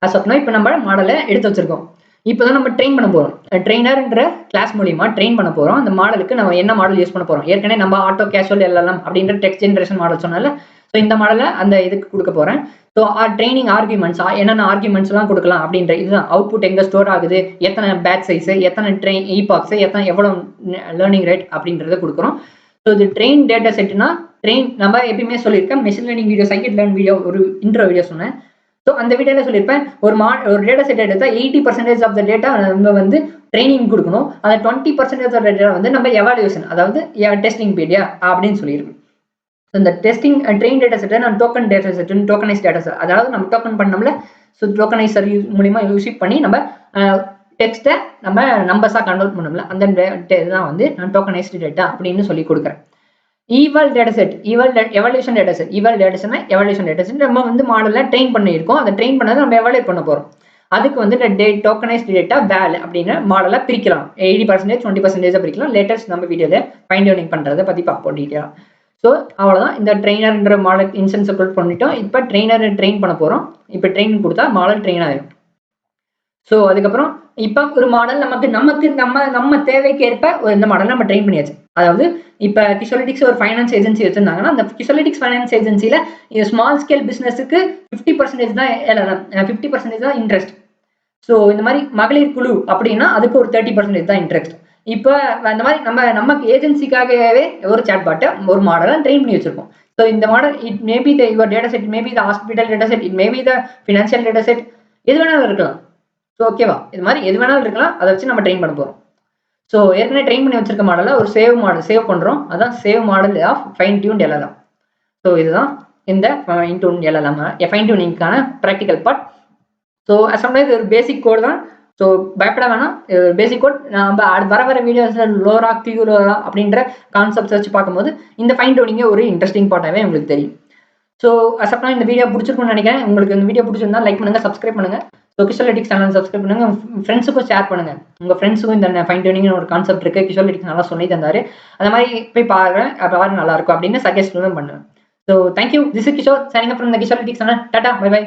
அசப்னா இப்போ நம்ம மாடலை எடுத்து வச்சிருக்கோம். இப்போ தான் நம்ம ட்ரெயின் பண்ண போகிறோம். ட்ரெயினர்ன்ற கிளாஸ் மூலியமா ட்ரெயின் பண்ண போகிறோம். அந்த மாடலுக்கு நம்ம என்ன மாடல் யூஸ் பண்ண போகிறோம், ஏற்கனவே நம்ம ஆட்டோ கேஷுவல் LLM அப்படின்ற டெக்ஸ்ட் ஜென்ரேஷன் மாடல் சொன்னால, ஸோ இந்த மாடலை அந்த இதுக்கு கொடுக்க போகிறேன். ஸோ ட்ரைனிங் ஆர்குமெண்ட்ஸ் என்னென்ன ஆர்குமெண்ட்ஸ்லாம் கொடுக்கலாம் அப்படின்ற இதுதான். அவுட்புட் எங்கே ஸ்டோர் ஆகுது, எத்தனை பேட்ச் சைஸு, எத்தனை ஈபாக்ஸ், எவ்வளோ லேர்னிங் ரேட் அப்படின்றத கொடுக்குறோம். ஸோ இது ட்ரெயின் டேட்டா செட்னா நம்ம எப்பயுமே சொல்லியிருக்கேன், machine learning video, scikit learn video, ஒரு இன்ட்ரோ வீடியோ சொன்னேன். ஸோ அந்த வீடியோவில் சொல்லியிருப்பேன், ஒரு டேட்டா செட் எடுத்தால் 80% ஆஃப் த டேட்டா நம்ம வந்து ட்ரைனிங் கொடுக்கணும், அந்த 20% ஆஃப் டேட்டா வந்து நம்ம எவாலுவேஷன், அதாவது டெஸ்டிங் பீரியா அப்படின்னு சொல்லியிருக்கோம். இந்த டெஸ்டிங் ட்ரெயின் டேட்டா செட்டை நான் டோக்கனைஸ் டேட்டா செட், அதாவது நம்ம டோக்கன் பண்ணோம்ல, ஸோ டோக்கனைசர் மூலிமா யூஸ் பண்ணி நம்ம டெக்ஸ்ட்டை நம்ம நம்பர்ஸாக கன்வெர்ட் பண்ணோம்ல, அந்த இதுதான் வந்து நான் டோக்கனைஸ்டு டேட்டா அப்படின்னு சொல்லி கொடுக்குறேன். Evil data set, evolution data set நம்ம வந்து மாடலில் ட்ரெயின் பண்ணியிருக்கோம். அதை ட்ரெயின் பண்ணதை நம்ம எவாலுவேட் பண்ண போகிறோம். அதுக்கு வந்து டோக்கனைஸ்டு டேட்டா வேல் அப்படின்னு மாடலை பிரிக்கலாம். 80% 20% பிரிக்கலாம். லேட்டஸ்ட் நம்ம வீடியோவில் ஃபைன் டியூனிங் பண்ணுறதை பற்றி பார்ப்போம் டீட்டெயிலாக. ஸோ அவ்வளோதான், இந்த ட்ரெயினர்ன்ற மாடல் இன்ஸ்டன்ஸை புல் பண்ணிட்டோம். இப்போ ட்ரெயினரை ட்ரெயின் பண்ண போகிறோம். இப்போ ட்ரெயின் கொடுத்தா மாடல் ட்ரெயின் ஆகிடும். ஸோ அதுக்கப்புறம் இப்போ ஒரு மாடல் நம்ம தேவைக்கு ஏற்ப இந்த மாடல் நம்ம ட்ரெயின் பண்ணியாச்சு. அதாவது இப்போ கிஷோலிட்டிக்ஸ் ஒரு ஃபைனான்ஸ் ஏஜென்சி வச்சிருந்தாங்கன்னா, அந்த கிஷோலிட்டிக்ஸ் ஃபைனான்ஸ் ஏஜென்சியில் ஸ்மால் ஸ்கேல் பிஸ்னஸுக்கு 50% தான் 50% தான் இன்ட்ரெஸ்ட். ஸோ இந்த மாதிரி மகளிர் குழு அப்படின்னா அதுக்கு ஒரு 30% தான் இன்ட்ரெஸ்ட். இப்போ அந்த மாதிரி நமக்கு ஏஜென்சிக்காகவே ஒரு சாட்பாட்டை ஒரு மாடலை ட்ரெயின் பண்ணி வச்சிருக்கோம். ஸோ இந்த model it maybe your data set, maybe the hospital data set, it maybe the financial data set, எது வேணாலும் இருக்கலாம். ஸோ ஓகேவா, இது மாதிரி எது வேணாலும் இருக்கலாம். அதை வச்சு நம்ம ட்ரெயின் பண்ண போகிறோம். ஸோ ஏற்கனவே ட்ரெயின் பண்ணி வச்சிருக்க மாடலை ஒரு சேவ் பண்ணுறோம். அதான் save model of fine tune LLM. So இதுதான் இந்த ஃபைன் டியூன் LLM ஃபைன் டியூனிங்கான ப்ராக்டிக்கல் பார்ட். ஸோ சம்டைம்ஸ் ஒரு பேசிக் கோட் தான். ஸோ பயப்பட வேணாம், பேசிக் கோட். நம்ம வர வீடியோஸில் லோரா கியூரோரா அப்படின்ற கான்செப்ட்ஸ் வச்சு பார்க்கும்போது இந்த ஃபைன் டியூனிங்கே ஒரு இன்ட்ரெஸ்டிங் பார்ட்டாகவே உங்களுக்கு தெரியும். ஸோ அசப்னா இந்த வீடியோ பிடிச்சிருக்குன்னு நினைக்கிறேன். உங்களுக்கு இந்த வீடியோ பிடிச்சிருந்தா லைக் பண்ணுங்கள், சப்ஸ்கிரைப் பண்ணுங்கள். ஸோ கிஷோலிட்டிக்ஸ் சேனல் சப்ஸ்கிரைப் பண்ணுங்கள், ஃப்ரெண்ட்ஸுக்கும் ஷேர் பண்ணுங்கள். உங்கள் ஃப்ரெண்ட்ஸுக்கும் இந்த ஃபைன் டியூனிங் ஒரு கான்செப்ட் இருக்குது, கிஷோலிட்டிக்ஸ் நல்லா சொல்லி தந்தார், அந்த மாதிரி போய் பாருங்க நல்லாயிருக்கும் அப்படின்னு சஜஸ்ட் பண்ணுவேன். So thank you, this is Kishore signing up from the Kishorelytics channel. Tata, bye by.